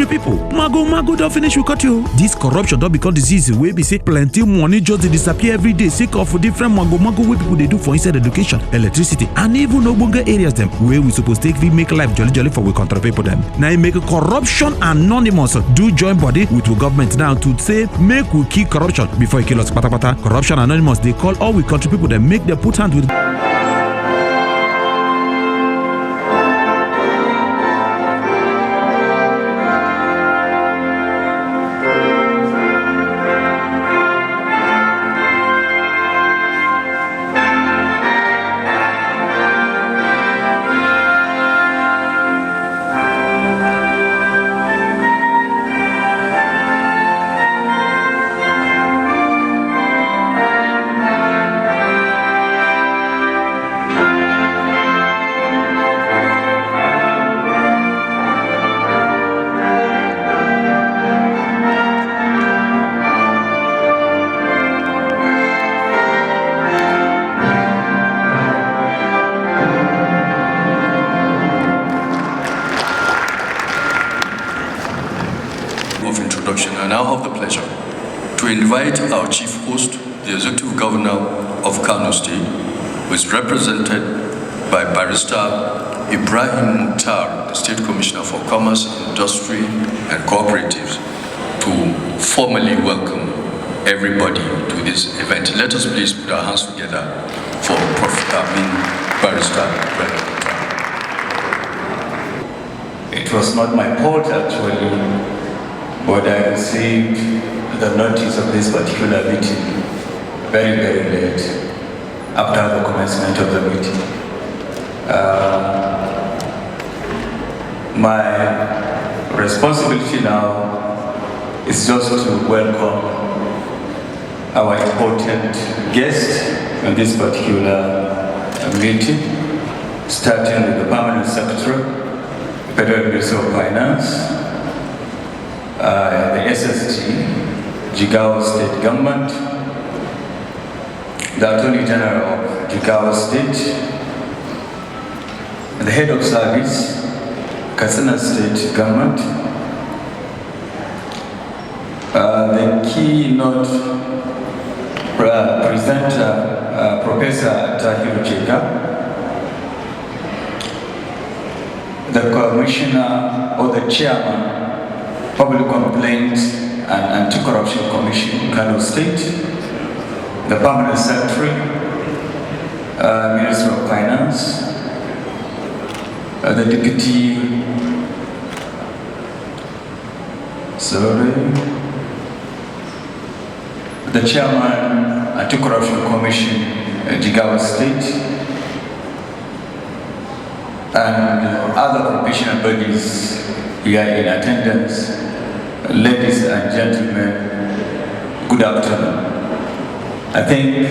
country people. Mago don't finish with cut you. This corruption don't become disease wey be say plenty money just disappear every day sake of different mago wey people they do for inside education, electricity, and even ogbonge areas them where we supposed to make life jolly for we country people them. Now make corruption anonymous do join body with the government now to say make we kill corruption before it kill us pata. Corruption anonymous they call all we country people that make them put hand with. I now have the pleasure to invite our chief host, the Executive Governor of Kano State, who is represented by Barrister Ibrahim Mukhtar, the State Commissioner for Commerce, Industry and Cooperatives, to formally welcome everybody to this event. Let us please put our hands together for Barrister Ibrahim Mukhtar. It was not my fault actually, but I received the notice of this particular meeting very, very late after the commencement of the meeting. My responsibility now is just to welcome our important guest in this particular meeting, starting with the Permanent Secretary, Federal Ministry of Finance, the SSG, Jigawa State Government, the Attorney General of Jigawa State, the Head of Service, Katsina State Government, the keynote presenter, Professor Tahiru Jega, the Commissioner or the Chairman, Public Complaints and Anti-Corruption Commission, Kano State, the Permanent Secretary, Minister of Finance, the Deputy, the Chairman, Anti-Corruption Commission, Jigawa State, and other professional bodies here in attendance. Ladies and gentlemen, good afternoon. I think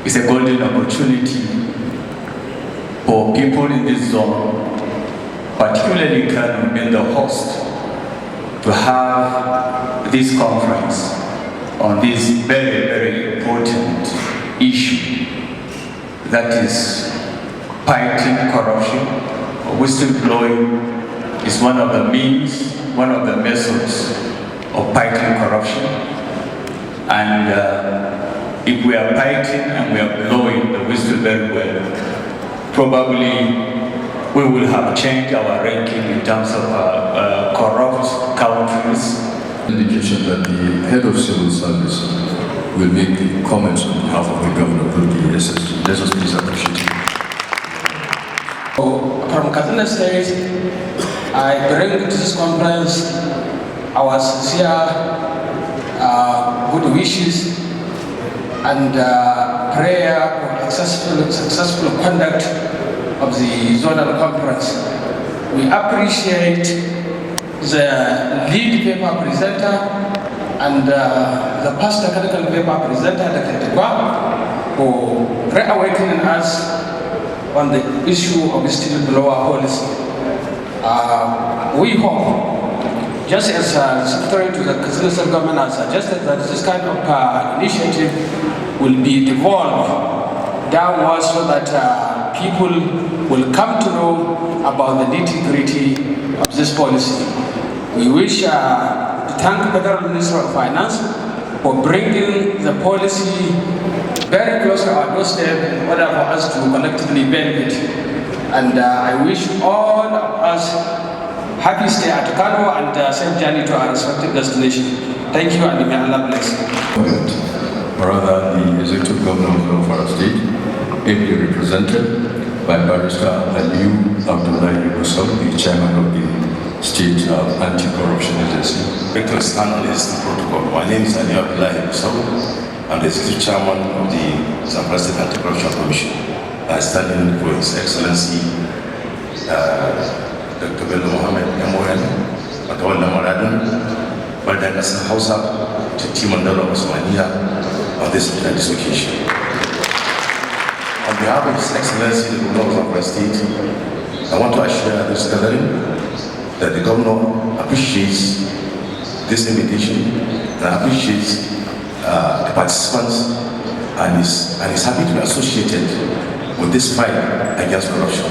it's a golden opportunity for people in this zone, particularly Kano, being the host, to have this conference on this very, very important issue, that is fighting corruption. Whistleblowing is one of the means, one of the methods of fighting corruption. And if we are fighting and we are blowing the whistle very well, probably we will have changed our ranking in terms of corrupt countries. Indication that the head of civil service will make the comments on behalf of the governor of the SSG. Let us please appreciate it. From Katsina State, I bring to this conference our sincere good wishes and prayer for successful conduct of the Zonal conference. We appreciate the lead paper presenter and the past technical paper presenter, Dr. Tegwa, for reawakening us on the issue of whistleblower policy. We hope, just as the Secretary to the Katsina government has suggested, that this kind of initiative will be devolved downwards so that people will come to know about the nitty-gritty of this policy. We wish to thank the Federal Minister of Finance for bringing the policy very close to our doorstep in order for us to collectively benefit. And I wish all of us happy stay at Kano and safe journey to our respective destination. Thank you, and may Allah bless you. Or rather, the Executive Governor of our state, ably represented by Barrister Aliyu Abdullahi Yusuf, the Chairman of the State Anti-Corruption Agency. Victor stand on this protocol. My name is Aliyu Abdullahi Yusuf. I'm the Executive Chairman of the Zamfara State Anti-Corruption Commission. I stand in for His Excellency Dr. Bello Mohammed MON, Matawalla Maradun, Baldan Hassan Hausa, Titi Mandela Osmania, on this occasion. On behalf of His Excellency, the Governor of our state, I want to assure this gathering that the Governor appreciates this invitation and appreciates the participants and is happy to be associated with this fight against corruption.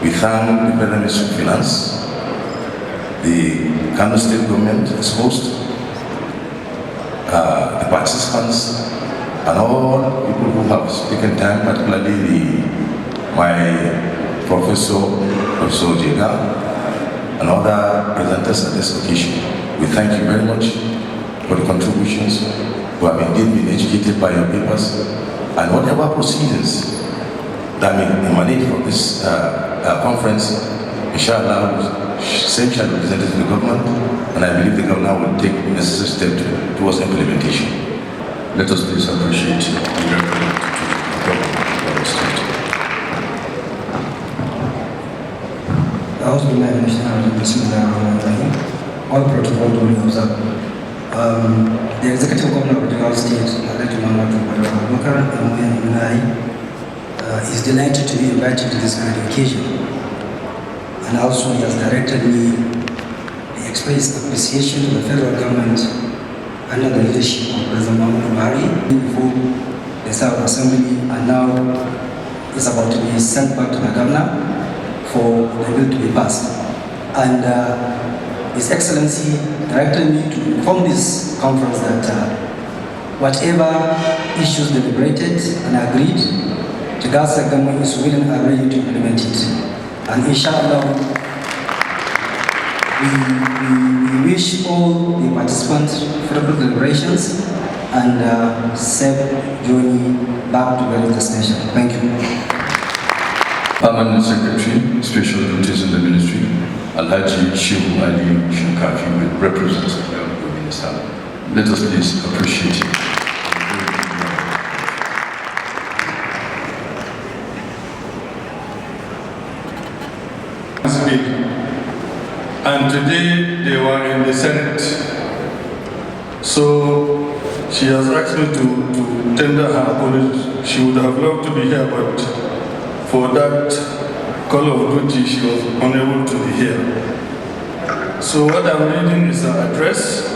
We thank the Federal Ministry of Finance, the Kano State Government as host, the participants, and all people who have taken time, particularly my Professor Jega, and other presenters at this occasion. We thank you very much for the contributions. We have indeed been educated by your papers, and whatever proceedings that may emanate from this conference, inshallah, same shall be presented to the government, and I believe the government will take necessary steps towards implementation. Let us please appreciate the representative of the government of the state. All protocol duly observed. The Executive Governor of the Lagos State, is delighted to be invited to this kind of occasion. And also he has directed me to express appreciation to the federal government under the leadership of President Muhammadu Buhari before the South Assembly, and now is about to be sent back to the governor for the bill to be passed. And His Excellency directed me to inform this conference that whatever issues deliberated and agreed, the Gaza government is willing and ready to implement it. And inshallah, we wish all the participants fruitful deliberations and safe journey back to various destinations. Thank you. Permanent Secretary, Special Duties in the Ministry, Alhaji Shehu Ali Shinkafi, will represent the Minister. Let us please appreciate him. And today they were in the Senate. So she has asked me to tender her apology. She would have loved to be here, but for that call of duty, she was unable to be here. So what I'm reading is an address.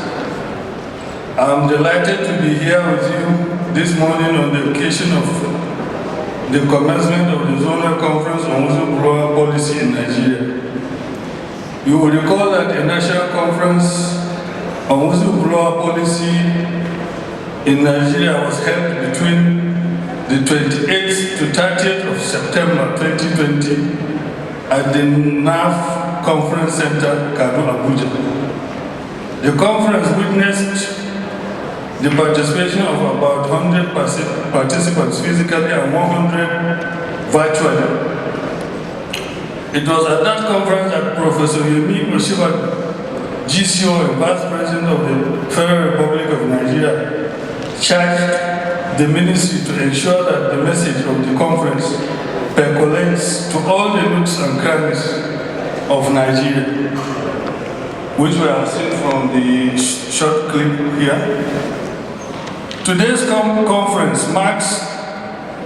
I'm delighted to be here with you this morning on the occasion of the commencement of the Zonal Conference on Whistleblower Policy in Nigeria. You will recall that a national conference on whistleblower policy in Nigeria was held between the 28th to 30th of September 2020 at the NAF Conference Center, Kano, Abuja. The conference witnessed the participation of about 100 participants physically and 100 virtually. It was at that conference that Professor Yemi Oshiba, GCO and Vice President of the Federal Republic of Nigeria, charged the ministry to ensure that the message of the conference percolates to all the nooks and crannies of Nigeria, which we have seen from the short clip here. Today's conference marks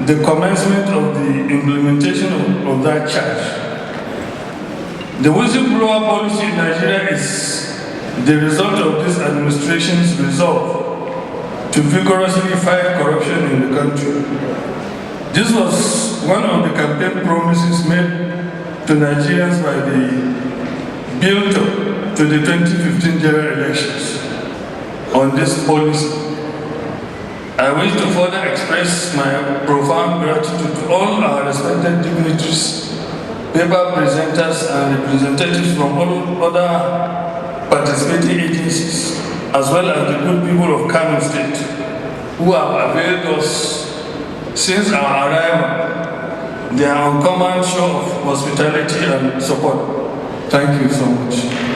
the commencement of the implementation of that charge. The whistleblower policy in Nigeria is the result of this administration's resolve to vigorously fight corruption in the country. This was one of the campaign promises made to Nigerians by the build-up to the 2015 general elections on this policy. I wish to further express my profound gratitude to all our respected dignitaries, paper presenters, and representatives from all other participating agencies, as well as the good people of Kano State, who have availed us since our arrival, their uncommon show of hospitality and support. Thank you so much.